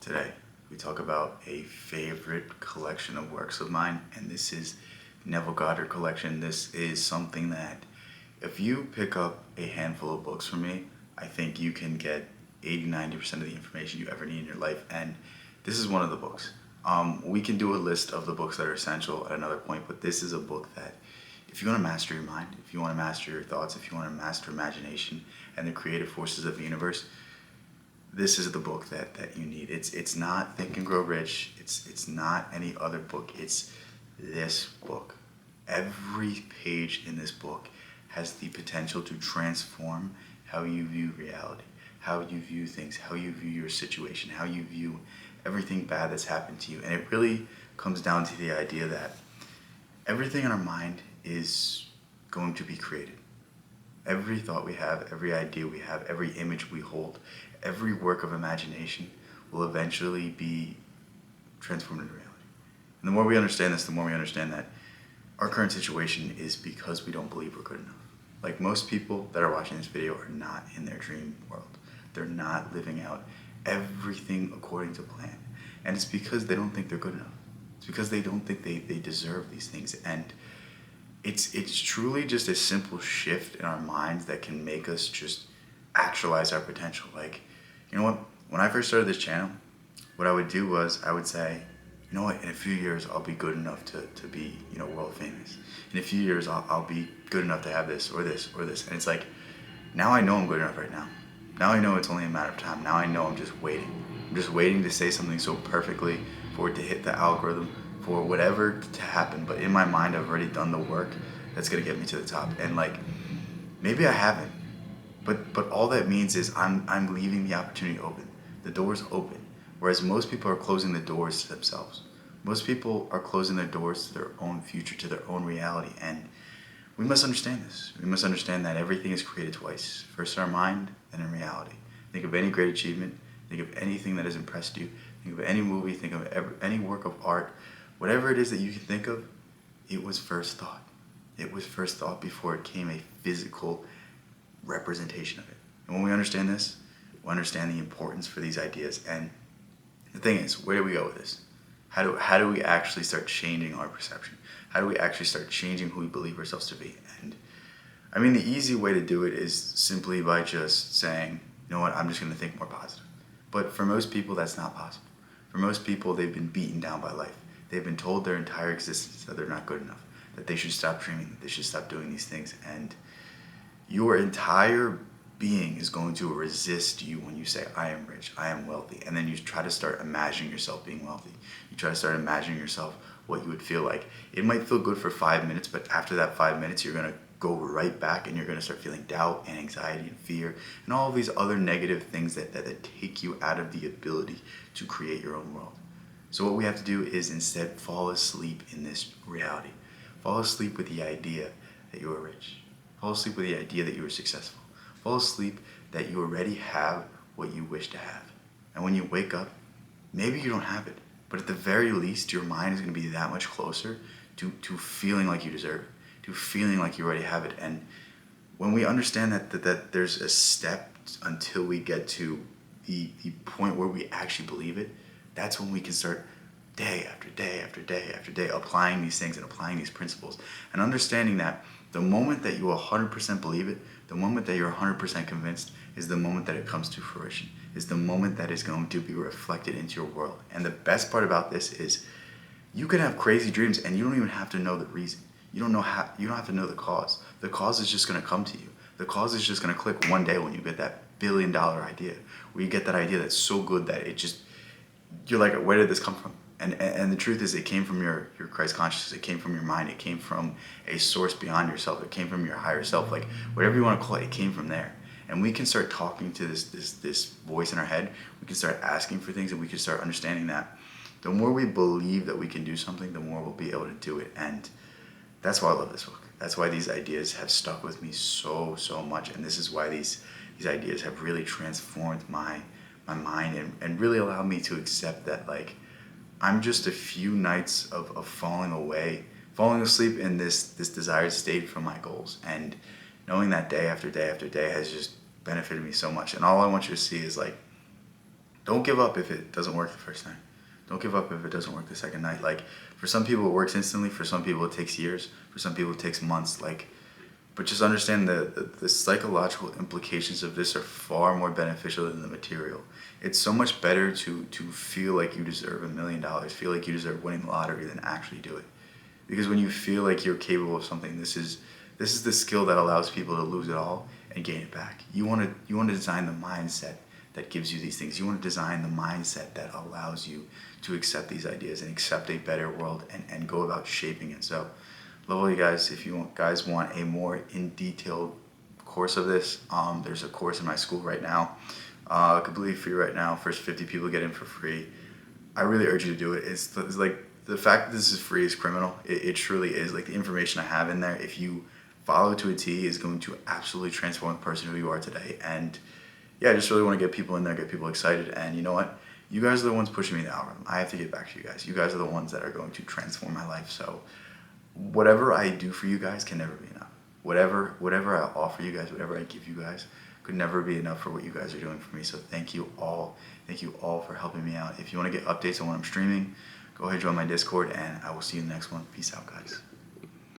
Today, we talk about a favorite collection of works of mine, and this is Neville Goddard collection. This is something that if you pick up a handful of books from me, I think you can get 80-90% of the information you ever need in your life, and this is one of the books. We can do a list of the books that are essential at another point, but this is a book that if you want to master your mind, if you want to master your thoughts, if you want to master imagination and the creative forces of the universe, this is the book that you need. It's not Think and Grow Rich. It's not any other book. It's this book. Every page in this book has the potential to transform how you view reality, how you view things, how you view your situation, how you view everything bad that's happened to you. And it really comes down to the idea that everything in our mind is going to be created. Every thought we have, every idea we have, every image we hold, every work of imagination will eventually be transformed into reality. And the more we understand this, the more we understand that our current situation is because we don't believe we're good enough. Like most people that are watching this video are not in their dream world. They're not living out everything according to plan. And it's because they don't think they're good enough. It's because they don't think they deserve these things. And it's truly just a simple shift in our minds that can make us just actualize our potential. Like, you know what? When I first started this channel, what I would do was I would say, you know what? In a few years, I'll be good enough to be, world famous. In a few years, I'll be good enough to have this or this or this. And it's like, now I know I'm good enough right now. Now I know it's only a matter of time. Now I know I'm just waiting. I'm just waiting to say something so perfectly for it to hit the algorithm, for whatever to happen. But in my mind, I've already done the work that's gonna get me to the top. And like, maybe I haven't, but all that means is I'm leaving the opportunity open. The door's open. Whereas most people are closing the doors to themselves. Most people are closing their doors to their own future, to their own reality. And we must understand this. We must understand that everything is created twice. First in our mind, then in reality. Think of any great achievement. Think of anything that has impressed you. Think of any movie. Think of any work of art. Whatever it is that you can think of, it was first thought. It was first thought before it became a physical representation of it. And when we understand this, we understand the importance for these ideas. And the thing is, where do we go with this? How do we actually start changing our perception? How do we actually start changing who we believe ourselves to be? And I mean, the easy way to do it is simply by just saying, you know what, I'm just going to think more positive. But for most people, that's not possible. For most people, they've been beaten down by life. They've been told their entire existence that they're not good enough, that they should stop dreaming, that they should stop doing these things. And your entire being is going to resist you when you say, I am rich, I am wealthy. And then you try to start imagining yourself being wealthy. You try to start imagining yourself what you would feel like. It might feel good for 5 minutes, but after that 5 minutes, you're going to go right back and you're going to start feeling doubt and anxiety and fear and all of these other negative things that take you out of the ability to create your own world. So what we have to do is instead fall asleep in this reality. Fall asleep with the idea that you are rich. Fall asleep with the idea that you are successful. Fall asleep that you already have what you wish to have. And when you wake up, maybe you don't have it, but at the very least, your mind is going to be that much closer to feeling like you deserve it, to feeling like you already have it. And when we understand that there's a step until we get to the point where we actually believe it, that's when we can start day after day after day after day applying these things and applying these principles and understanding that the moment that you 100% believe it, the moment that you're 100% convinced is the moment that it comes to fruition, is the moment that is going to be reflected into your world. And the best part about this is you can have crazy dreams and you don't even have to know the reason. You don't have to know the cause. The cause is just going to come to you. The cause is just going to click one day when you get that billion-dollar idea, where you get that idea that's so good that you're like, where did this come from? And the truth is, it came from your Christ consciousness. It came from your mind. It came from a source beyond yourself. It came from your higher self. Like whatever you want to call it, it came from there. And we can start talking to this voice in our head. We can start asking for things, and we can start understanding that the more we believe that we can do something, the more we'll be able to do it. And that's why I love this book. That's why these ideas have stuck with me so much. And this is why these ideas have really transformed my mind and really allowed me to accept that, like, I'm just a few nights of falling asleep in this desired state from my goals. And knowing that day after day after day has just benefited me so much. And all I want you to see is, like, Don't give up if it doesn't work the first time. Don't give up if it doesn't work the second night. Like, for some people it works instantly, for some people it takes years, for some people it takes months. Like, but just understand the psychological implications of this are far more beneficial than the material. It's so much better to feel like you deserve $1 million, feel like you deserve winning the lottery, than actually do it. Because when you feel like you're capable of something, this is the skill that allows people to lose it all and gain it back. You want to design the mindset that gives you these things. You want to design the mindset that allows you to accept these ideas and accept a better world and go about shaping it. So, love all you guys. If you guys want a more in-detailed course of this, there's a course in my school right now, completely free right now. First 50 people get in for free. I really urge you to do it. It's like, the fact that this is free is criminal. It truly is. Like, the information I have in there, if you follow it to a T, is going to absolutely transform the person who you are today. And yeah, I just really want to get people in there, get people excited. And you know what? You guys are the ones pushing me in the algorithm. I have to get back to you guys. You guys are the ones that are going to transform my life. So whatever I do for you guys can never be enough. Whatever I offer you guys, whatever I give you guys, could never be enough for what you guys are doing for me. So thank you all. Thank you all for helping me out. If you want to get updates on when I'm streaming, go ahead and join my Discord, and I will see you in the next one. Peace out, guys.